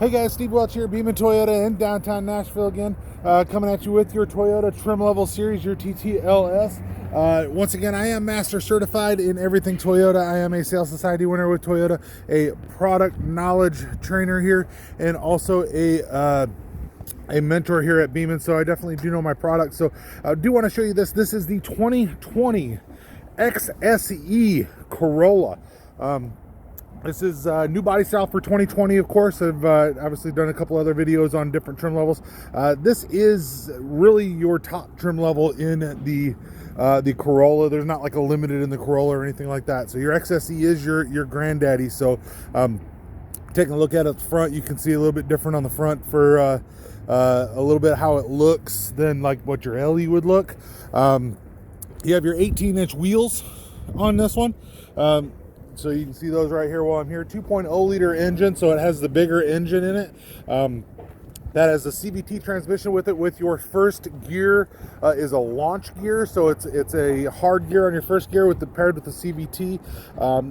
Hey guys, Steve Welch here, Beeman Toyota in downtown Nashville again, coming at you with your Toyota Trim Level Series, your TTLS. Once again, I am Master Certified in everything Toyota. I am a Sales Society winner with Toyota, a product knowledge trainer here, and also a mentor here at Beeman, so I definitely do know my product. So I do want to show you this. This is the 2020 XSE Corolla. This is new body style for 2020, of course. I've obviously done a couple other videos on different trim levels. This is really your top trim level in the Corolla. There's not like a limited in the Corolla or anything like that. So your XSE is your granddaddy. So taking a look at it up front, you can see a little bit different on the front for a little bit how it looks than like what your LE would look. You have your 18-inch wheels on this one. So you can see those right here while I'm here. 2.0 liter engine, so it has the bigger engine in it. That has a CVT transmission with it. With your first gear is a launch gear, so it's a hard gear on your first gear paired with the CVT.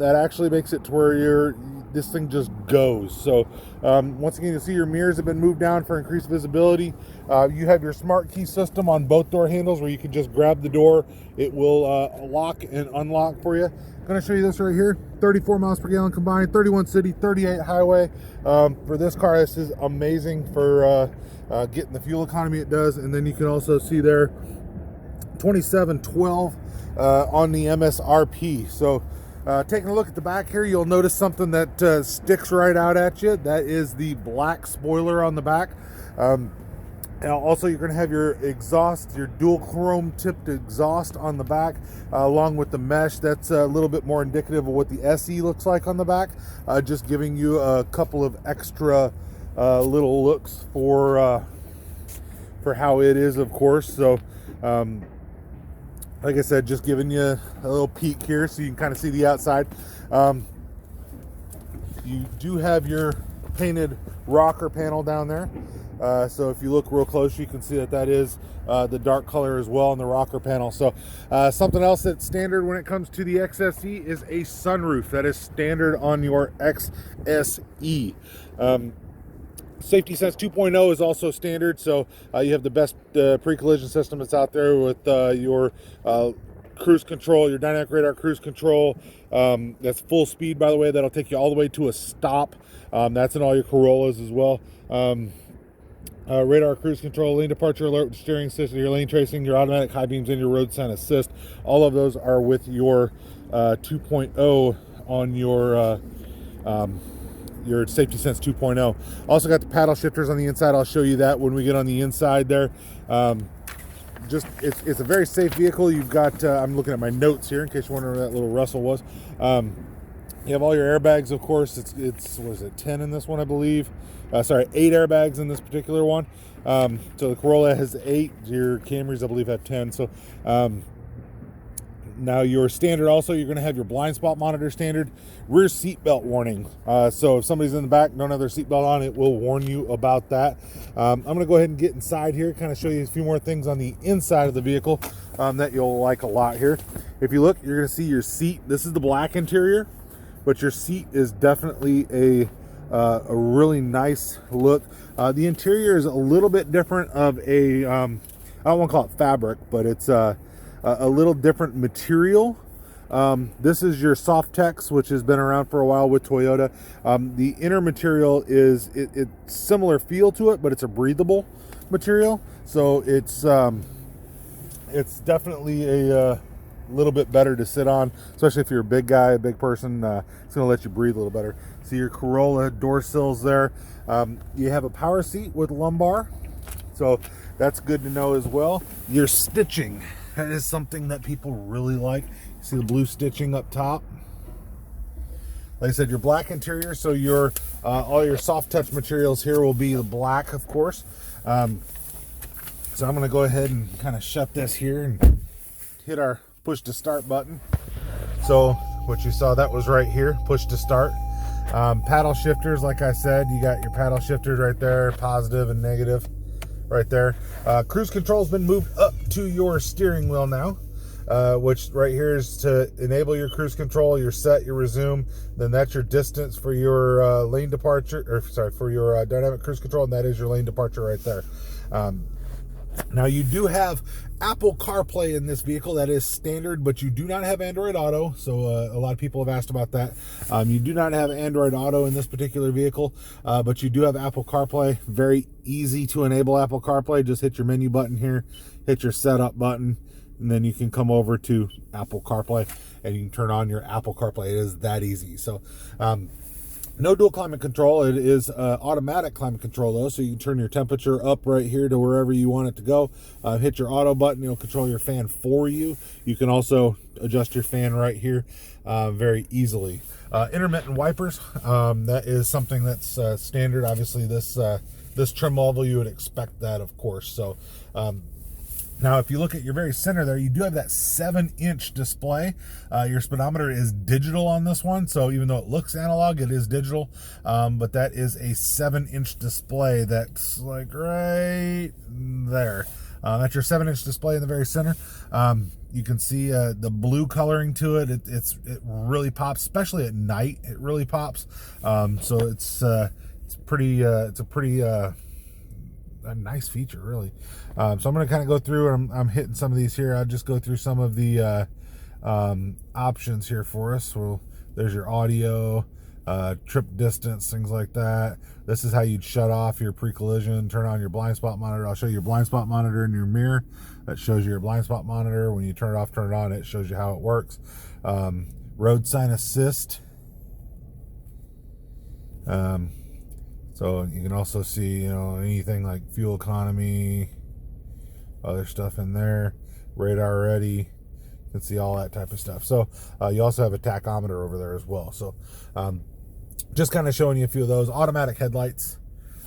That actually makes it to where this thing just goes. So once again, you see your mirrors have been moved down for increased visibility. You have your smart key system on both door handles where you can just grab the door. It will lock and unlock for you. I'm going to show you this right here. 34 miles per gallon combined, 31 city, 38 highway. For this car, this is amazing for getting the fuel economy it does. And then you can also see there 2712 on the MSRP. So taking a look at the back here, you'll notice something that sticks right out at you. That is the black spoiler on the back. Now also, you're going to have your exhaust, your dual chrome tipped exhaust on the back, along with the mesh. That's a little bit more indicative of what the SE looks like on the back, just giving you a couple of extra little looks for how it is, of course. So like I said, just giving you a little peek here so you can kind of see the outside. You do have your painted rocker panel down there. So if you look real close, you can see that is the dark color as well on the rocker panel. So something else that's standard when it comes to the XSE is a sunroof. That is standard on your XSE. Safety Sense 2.0 is also standard, so you have the best pre-collision system that's out there with your cruise control, your dynamic radar cruise control. That's full speed, by the way. That'll take you all the way to a stop. That's in all your Corollas as well. Radar cruise control, lane departure alert, steering assist, your lane tracing, your automatic high beams, and your road sign assist. All of those are with your 2.0 on your Safety Sense 2.0. Also got the paddle shifters on the inside. I'll show you that when we get on the inside there. It's a very safe vehicle. You've got I'm looking at my notes here in case you're wondering where that little rustle was. You have all your airbags, of course. It's what is it, 10 in this one, I believe. Sorry, 8 airbags in this particular one. So the Corolla has 8. Your Camrys, I believe, have 10. So now your standard also, you're going to have your blind spot monitor standard, rear seat belt warning. So if somebody's in the back, don't have their seat belt on, it will warn you about that. I'm going to go ahead and get inside here, kind of show you a few more things on the inside of the vehicle that you'll like a lot here. If you look, you're going to see your seat. This is the black interior, but your seat is definitely a really nice look. The interior is a little bit different of a, I don't want to call it fabric, but it's a little different material. This is your Softex, which has been around for a while with Toyota. The inner material is it's similar feel to it, but it's a breathable material. So it's definitely a little bit better to sit on, especially if you're a big guy, a big person. It's going to let you breathe a little better. See your Corolla door sills there. You have a power seat with lumbar, so that's good to know as well. Your stitching, that is something that people really like. See the blue stitching up top. Like I said, your black interior, so your all your soft touch materials here will be the black, of course. So I'm going to go ahead and kind of shut this here and hit our push to start button. So what you saw, that was right here, push to start. Paddle shifters, like I said, you got your paddle shifters right there, positive and negative right there. Cruise control has been moved up to your steering wheel now. which right here is to enable your cruise control, your set, your resume. Then that's your distance for your lane departure, or sorry, for your dynamic cruise control, and that is your lane departure right there. Now you do have Apple CarPlay in this vehicle. That is standard, but you do not have Android Auto. So a lot of people have asked about that. You do not have Android Auto in this particular vehicle, but you do have Apple CarPlay. Very easy to enable Apple CarPlay. Just hit your menu button here, hit your setup button, and then you can come over to Apple CarPlay and you can turn on your Apple CarPlay. It is that easy. So no dual climate control. It is automatic climate control though, so you can turn your temperature up right here to wherever you want it to go. Hit your auto button, it'll control your fan for you. You can also adjust your fan right here very easily. Intermittent wipers, that is something that's standard. Obviously this trim level, you would expect that, of course. So now, if you look at your very center there, you do have that 7-inch display. Your speedometer is digital on this one, so even though it looks analog, it is digital. But that is a 7-inch display that's like right there. That's your 7-inch display in the very center. You can see the blue coloring to it. It really pops, especially at night. It really pops. So it's a pretty a nice feature, really. So I'm going to kind of go through, and I'm hitting some of these here. I'll just go through some of the options here for us. Well, there's your audio, trip distance, things like that. This is how you'd shut off your pre-collision, turn on your blind spot monitor. I'll show you your blind spot monitor in your mirror. That shows you your blind spot monitor. When you turn it off, turn it on, it shows you how it works. Road sign assist. So you can also see, anything like fuel economy, other stuff in there, radar ready. You can see all that type of stuff. So you also have a tachometer over there as well. So just kind of showing you a few of those. Automatic headlights.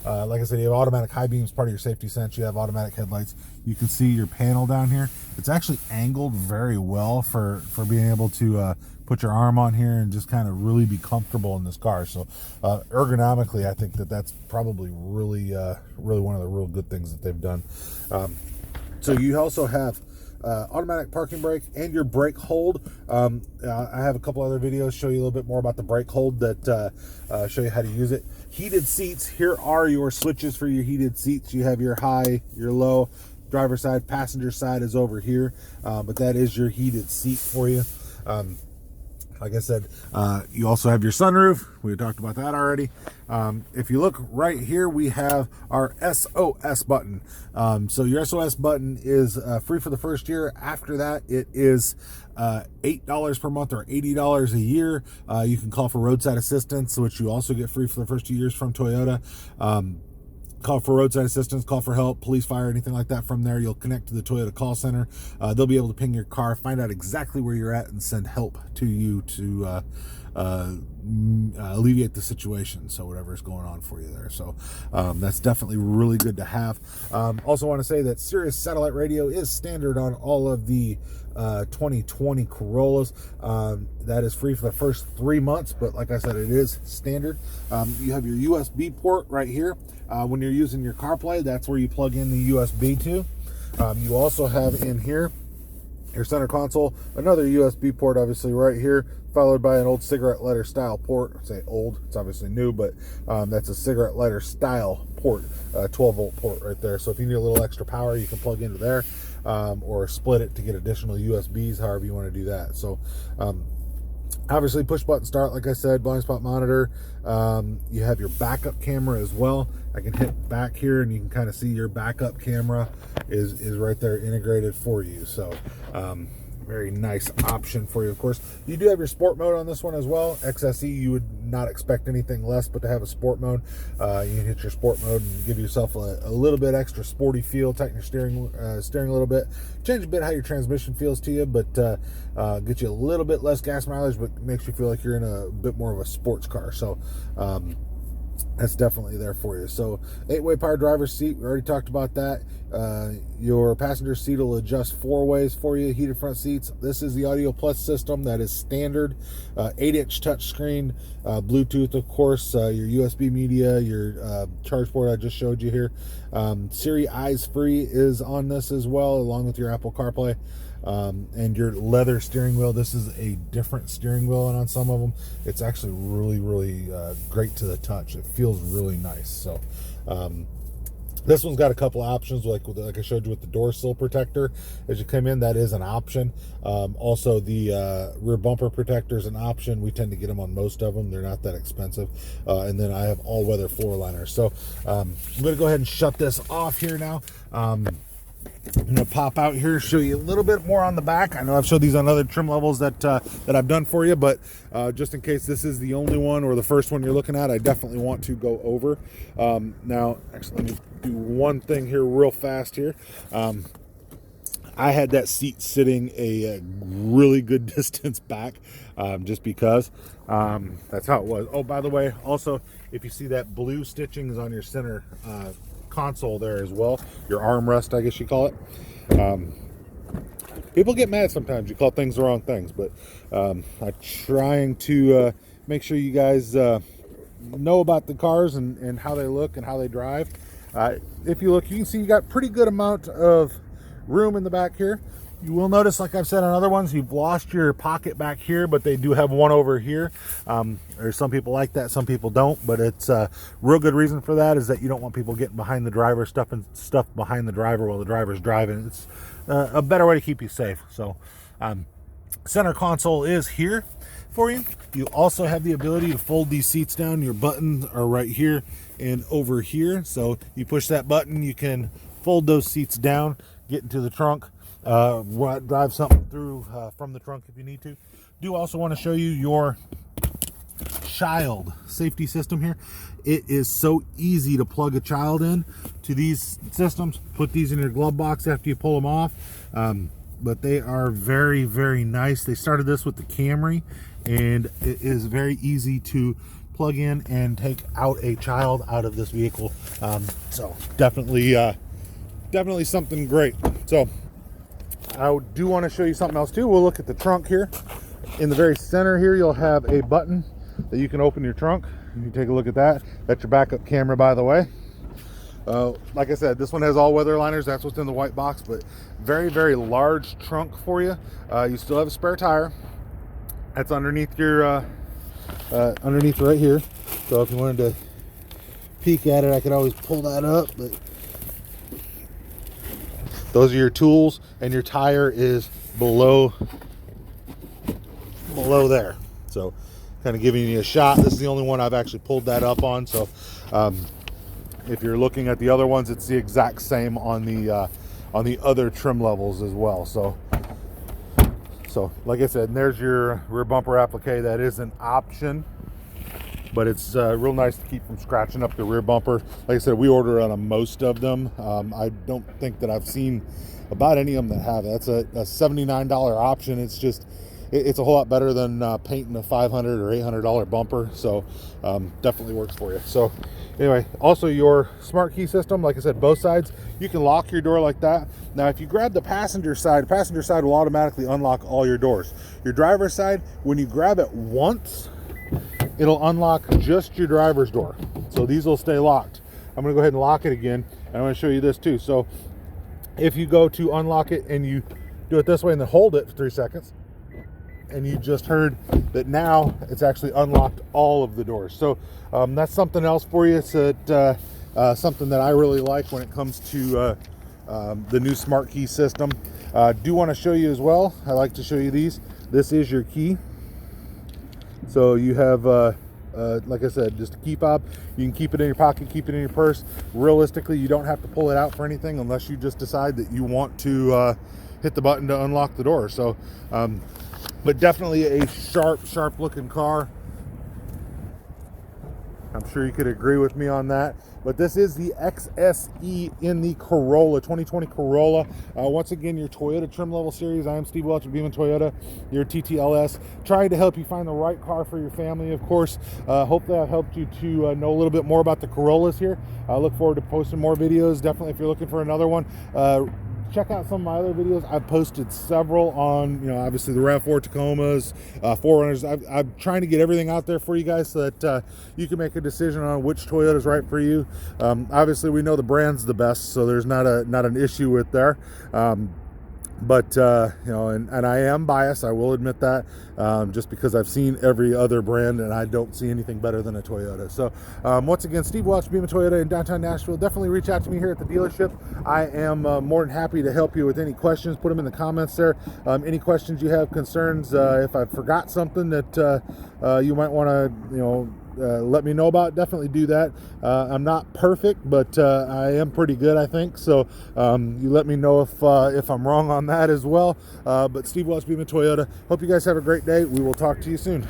Like I said, you have automatic high beams, part of your safety sense. You have automatic headlights. You can see your panel down here. It's actually angled very well for being able to put your arm on here and just kind of really be comfortable in this car. So ergonomically, I think that's probably really one of the real good things that they've done. So you also have automatic parking brake and your brake hold. I have a couple other videos show you a little bit more about the brake hold that show you how to use it. Heated seats. Here are your switches for your heated seats. You have your high, your low, driver side, passenger side is over here, but that is your heated seat for you. Like I said, you also have your sunroof. We talked about that already. If you look right here, we have our SOS button. So your SOS button is free for the first year. After that, it is $8 per month or $80 a year. You can call for roadside assistance, which you also get free for the first 2 years from Toyota. Call for roadside assistance, call for help, police, fire, anything like that. From there, you'll connect to the Toyota call center. They'll be able to ping your car, find out exactly where you're at, and send help to you to alleviate the situation. So whatever's going on for you there. So that's definitely really good to have. Also want to say that Sirius satellite radio is standard on all of the 2020 Corollas. That is free for the first 3 months, but like I said, it is standard. You have your USB port right here. When you're using your CarPlay, that's where you plug in the USB to. You also have in here your center console, another USB port obviously right here, followed by an old cigarette lighter style port. I say old, it's obviously new, but that's a cigarette lighter style port, 12 volt port right there. So if you need a little extra power, you can plug into there, or split it to get additional USBs, however you want to do that. So obviously push button start, like I said, blind spot monitor. You have your backup camera as well. I can hit back here and you can kind of see your backup camera is right there integrated for you. So very nice option for you. Of course, you do have your sport mode on this one as well. XSE, you would not expect anything less but to have a sport mode. You can hit your sport mode and give yourself a little bit extra sporty feel, tighten your steering a little bit, change a bit how your transmission feels to you, but get you a little bit less gas mileage, but makes you feel like you're in a bit more of a sports car. So that's definitely there for you. So 8-way power driver's seat, we already talked about that. Your passenger seat will adjust 4 ways for you, heated front seats. This is the Audio Plus system that is standard. 8-inch touchscreen, Bluetooth, of course, your USB media, your charge port I just showed you here. Siri Eyes Free is on this as well, along with your Apple CarPlay. and your leather steering wheel. This is a different steering wheel, and on some of them it's actually really great to the touch. It feels really nice. So this one's got a couple options, like I showed you with the door sill protector as you come in. That is an option. Also, the rear bumper protector is an option. We tend to get them on most of them. They're not that expensive. And then I have all-weather floor liners. So I'm going to go ahead and shut this off here now. I'm going to pop out here, show you a little bit more on the back. I know I've showed these on other trim levels that I've done for you, but just in case this is the only one or the first one you're looking at, I definitely want to go over. Now, actually, let me do one thing here real fast here. I had that seat sitting a really good distance back, just because that's how it was. Oh, by the way, also, if you see that blue stitching is on your center console there as well, your armrest, I guess you call it. People get mad sometimes you call things the wrong things, but I'm trying to make sure you guys know about the cars and how they look and how they drive. If you look, you can see you got pretty good amount of room in the back here. You will notice, like I've said on other ones, you've lost your pocket back here, but they do have one over here. There's some people like that, some people don't, but it's a real good reason for that is that you don't want people getting behind the driver, stuffing stuff behind the driver while the driver's driving. It's a better way to keep you safe. So center console is here for you. You also have the ability to fold these seats down. Your buttons are right here and over here. So you push that button, you can fold those seats down, get into the trunk, drive something through from the trunk if you need to. Do also want to show you your child safety system here. It is so easy to plug a child in to these systems. Put these in your glove box after you pull them off. But they are very nice. They started this with the Camry, and it is very easy to plug in and take out a child out of this vehicle. So definitely something great. So I do want to show you something else too. We'll look at the trunk here. In the very center here, you'll have a button that you can open your trunk. You can take a look at that. That's your backup camera, by the way. Like I said, this one has all weather liners. That's what's in the white box, but very large trunk for you. You still have a spare tire. That's underneath your underneath right here. So if you wanted to peek at it, I could always pull that up, but those are your tools, and your tire is below there. So kind of giving you a shot. This is the only one I've actually pulled that up on. So if you're looking at the other ones, it's the exact same on the other trim levels as well. So like I said, and there's your rear bumper applique. That is an option, but it's real nice to keep from scratching up the rear bumper. Like I said, we order on most of them. I don't think that I've seen about any of them that have it. That's a $79 option. It's just, it's a whole lot better than painting a $500 or $800 bumper. So definitely works for you. So anyway, also your smart key system, like I said, both sides, you can lock your door like that. Now, if you grab the passenger side will automatically unlock all your doors. Your driver's side, when you grab it once, it'll unlock just your driver's door. So these will stay locked. I'm going to go ahead and lock it again. And I'm going to show you this too. So if you go to unlock it and you do it this way and then hold it for 3 seconds, and you just heard that now it's actually unlocked all of the doors. So that's something else for you. It's something that I really like when it comes to the new smart key system. Do want to show you as well. I like to show you these. This is your key. So you have, like I said, just a key fob. You can keep it in your pocket, keep it in your purse. Realistically, you don't have to pull it out for anything unless you just decide that you want to hit the button to unlock the door. So, but definitely a sharp looking car. I'm sure you could agree with me on that. But this is the XSE in the Corolla, 2020 Corolla. Once again, your Toyota trim level series. I am Steve Welch of Beeman Toyota, your TTLS, trying to help you find the right car for your family, of course. Hopefully I've helped you to know a little bit more about the Corollas here. I look forward to posting more videos. Definitely, if you're looking for another one, check out some of my other videos. I've posted several on, you know, obviously the RAV4 Tacomas, 4Runners. I'm trying to get everything out there for you guys so that you can make a decision on which Toyota is right for you. Obviously, we know the brand's the best, so there's not an issue with there. But you know, and I am biased, I will admit that, just because I've seen every other brand and I don't see anything better than a Toyota. So once again, Steve Welch, Beaman Toyota in downtown Nashville. Definitely reach out to me here at the dealership. I am more than happy to help you with any questions. Put them in the comments there. Any questions you have, concerns, if I forgot something that you might want to, you know, let me know about, definitely do that. I'm not perfect, but I am pretty good, I think. So you let me know if I'm wrong on that as well. But Steve Welch, Beaman Toyota. Hope you guys have a great day. We will talk to you soon.